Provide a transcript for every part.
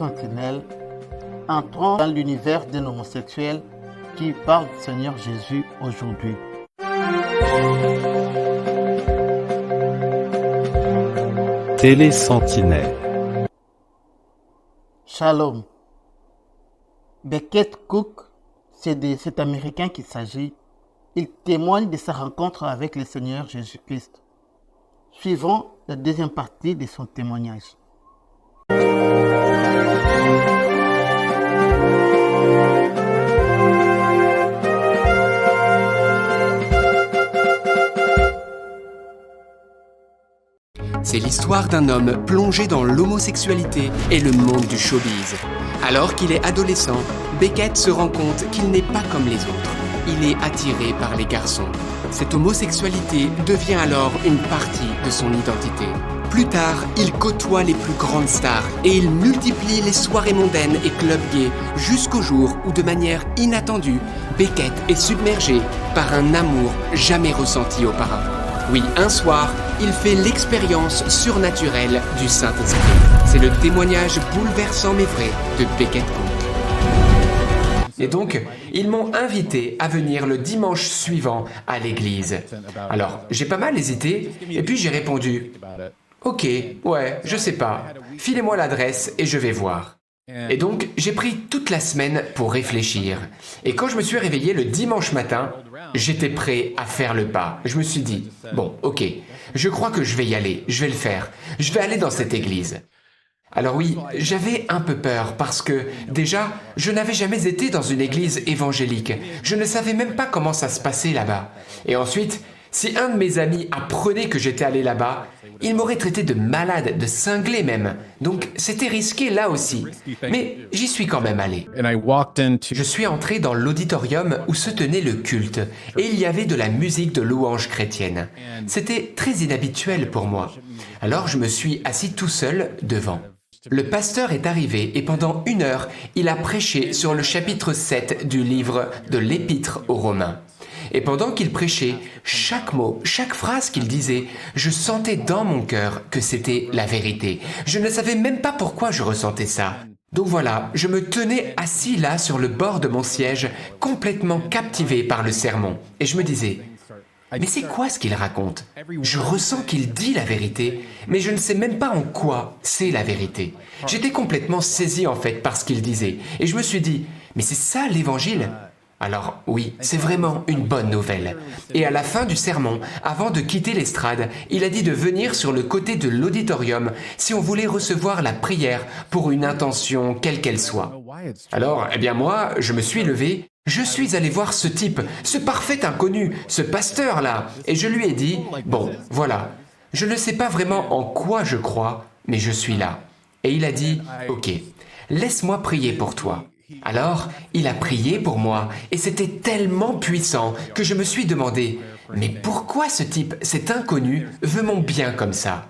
Sentinelle, entrons dans l'univers d'un homosexuel qui parle du Seigneur Jésus aujourd'hui. Télé Sentinelle. Shalom. Becket Cook, c'est de cet Américain qu'il s'agit. Il témoigne de sa rencontre avec le Seigneur Jésus-Christ. Suivons la deuxième partie de son témoignage. C'est l'histoire d'un homme plongé dans l'homosexualité et le monde du showbiz. Alors qu'il est adolescent, Becket se rend compte qu'il n'est pas comme les autres. Il est attiré par les garçons. Cette homosexualité devient alors une partie de son identité. Plus tard, il côtoie les plus grandes stars et il multiplie les soirées mondaines et clubs gays jusqu'au jour où, de manière inattendue, Becket est submergé par un amour jamais ressenti auparavant. Oui, un soir, il fait l'expérience surnaturelle du Saint-Esprit. C'est le témoignage bouleversant mais vrai de Becket Cook. Et donc, ils m'ont invité à venir le dimanche suivant à l'église. Alors, j'ai pas mal hésité, et puis j'ai répondu « Ok, ouais, je sais pas. Filez-moi l'adresse et je vais voir. » Et donc, j'ai pris toute la semaine pour réfléchir. Et quand je me suis réveillé le dimanche matin, j'étais prêt à faire le pas. Je me suis dit « Bon, ok, je crois que je vais y aller, je vais le faire. Je vais aller dans cette église. » Alors oui, j'avais un peu peur parce que, déjà, je n'avais jamais été dans une église évangélique. Je ne savais même pas comment ça se passait là-bas. Et ensuite, si un de mes amis apprenait que j'étais allé là-bas, il m'aurait traité de malade, de cinglé même. Donc c'était risqué là aussi. Mais j'y suis quand même allé. Je suis entré dans l'auditorium où se tenait le culte et il y avait de la musique de louange chrétienne. C'était très inhabituel pour moi. Alors je me suis assis tout seul devant. Le pasteur est arrivé et pendant 1 heure, il a prêché sur le chapitre 7 du livre de l'Épître aux Romains. Et pendant qu'il prêchait, chaque mot, chaque phrase qu'il disait, je sentais dans mon cœur que c'était la vérité. Je ne savais même pas pourquoi je ressentais ça. Donc voilà, je me tenais assis là sur le bord de mon siège, complètement captivé par le sermon. Et je me disais, mais c'est quoi ce qu'il raconte? Je ressens qu'il dit la vérité, mais je ne sais même pas en quoi c'est la vérité. J'étais complètement saisi en fait par ce qu'il disait. Et je me suis dit, mais c'est ça l'évangile? Alors oui, c'est vraiment une bonne nouvelle. Et à la fin du sermon, avant de quitter l'estrade, il a dit de venir sur le côté de l'auditorium si on voulait recevoir la prière pour une intention quelle qu'elle soit. Alors, eh bien moi, je me suis levé, je suis allé voir ce type, ce parfait inconnu, ce pasteur-là, et je lui ai dit, bon, voilà, je ne sais pas vraiment en quoi je crois, mais je suis là. Et il a dit, ok, laisse-moi prier pour toi. Alors, il a prié pour moi et c'était tellement puissant que je me suis demandé « Mais pourquoi ce type, cet inconnu, veut mon bien comme ça ?»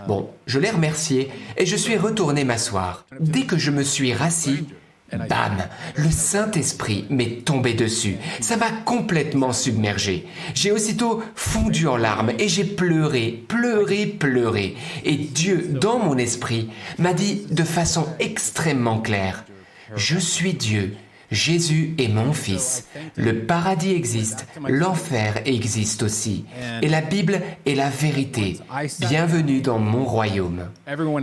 Bon, je l'ai remercié et je suis retourné m'asseoir. Dès que je me suis rassis, bam, le Saint-Esprit m'est tombé dessus. Ça m'a complètement submergé. J'ai aussitôt fondu en larmes et j'ai pleuré. Et Dieu, dans mon esprit, m'a dit de façon extrêmement claire « Je suis Dieu, Jésus est mon Fils. Le paradis existe, l'enfer existe aussi. Et la Bible est la vérité. Bienvenue dans mon royaume. »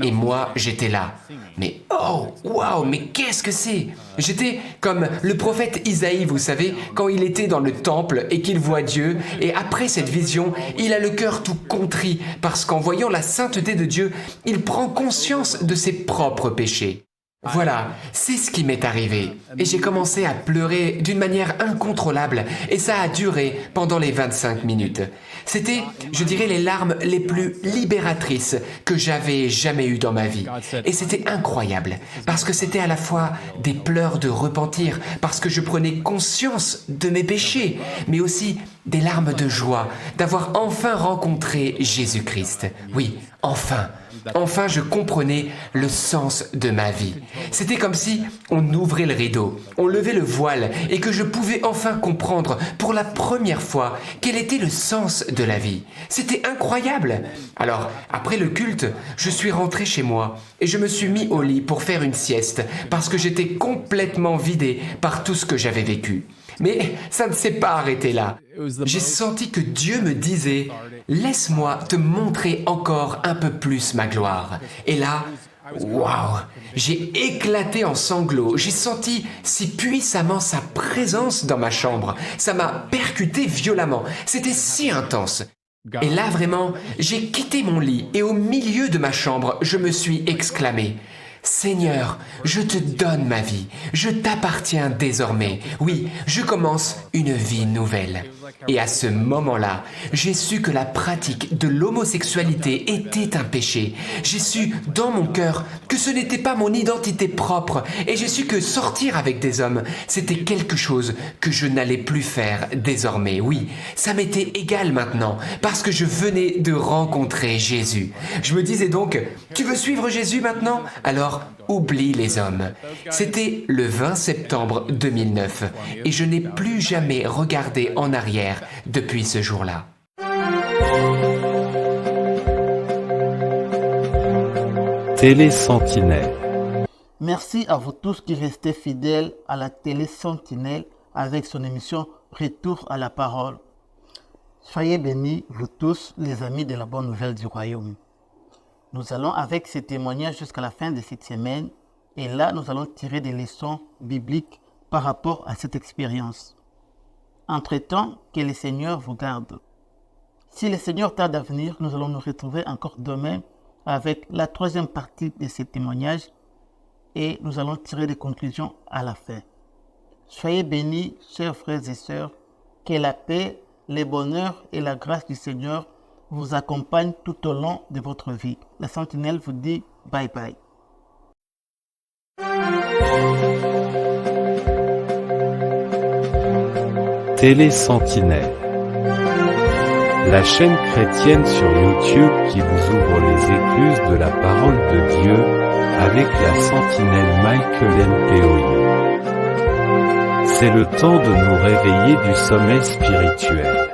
Et moi, j'étais là. Mais oh, waouh, mais qu'est-ce que c'est? J'étais comme le prophète Isaïe, vous savez, quand il était dans le temple et qu'il voit Dieu. Et après cette vision, il a le cœur tout contrit parce qu'en voyant la sainteté de Dieu, il prend conscience de ses propres péchés. Voilà, c'est ce qui m'est arrivé. Et j'ai commencé à pleurer d'une manière incontrôlable et ça a duré pendant les 25 minutes. C'était, je dirais, les larmes les plus libératrices que j'avais jamais eues dans ma vie. Et c'était incroyable parce que c'était à la fois des pleurs de repentir parce que je prenais conscience de mes péchés, mais aussi des larmes de joie d'avoir enfin rencontré Jésus-Christ. Oui, enfin. Enfin, je comprenais le sens de ma vie. C'était comme si on ouvrait le rideau, on levait le voile et que je pouvais enfin comprendre pour la première fois quel était le sens de la vie. C'était incroyable. Alors, après le culte, je suis rentré chez moi et je me suis mis au lit pour faire une sieste parce que j'étais complètement vidé par tout ce que j'avais vécu. Mais ça ne s'est pas arrêté là. J'ai senti que Dieu me disait « Laisse-moi te montrer encore un peu plus ma gloire. » Et là, waouh, j'ai éclaté en sanglots. J'ai senti si puissamment sa présence dans ma chambre. Ça m'a percuté violemment. C'était si intense. Et là, vraiment, j'ai quitté mon lit et au milieu de ma chambre, je me suis exclamé « Seigneur, je te donne ma vie, je t'appartiens désormais. Oui, je commence une vie nouvelle. » Et à ce moment-là, j'ai su que la pratique de l'homosexualité était un péché. J'ai su dans mon cœur que ce n'était pas mon identité propre et j'ai su que sortir avec des hommes, c'était quelque chose que je n'allais plus faire désormais. Oui, ça m'était égal maintenant parce que je venais de rencontrer Jésus. Je me disais donc, tu veux suivre Jésus maintenant? Alors, oublie les hommes. C'était le 20 septembre 2009 et je n'ai plus jamais regardé en arrière depuis ce jour-là. Télé Sentinelle. Merci à vous tous qui restez fidèles à la Télé Sentinelle avec son émission Retour à la parole. Soyez bénis, vous tous, les amis de la bonne nouvelle du royaume. Nous allons avec ces témoignages jusqu'à la fin de cette semaine et là, nous allons tirer des leçons bibliques par rapport à cette expérience. Entre-temps, que le Seigneur vous garde. Si le Seigneur tarde à venir, nous allons nous retrouver encore demain avec la troisième partie de ces témoignages et nous allons tirer des conclusions à la fin. Soyez bénis, chers frères et sœurs, que la paix, le bonheur et la grâce du Seigneur vous accompagnent tout au long de votre vie. La Sentinelle vous dit bye bye. Télé Sentinelle. La chaîne chrétienne sur YouTube qui vous ouvre les écluses de la parole de Dieu avec la sentinelle Michael Npoy. C'est le temps de nous réveiller du sommeil spirituel.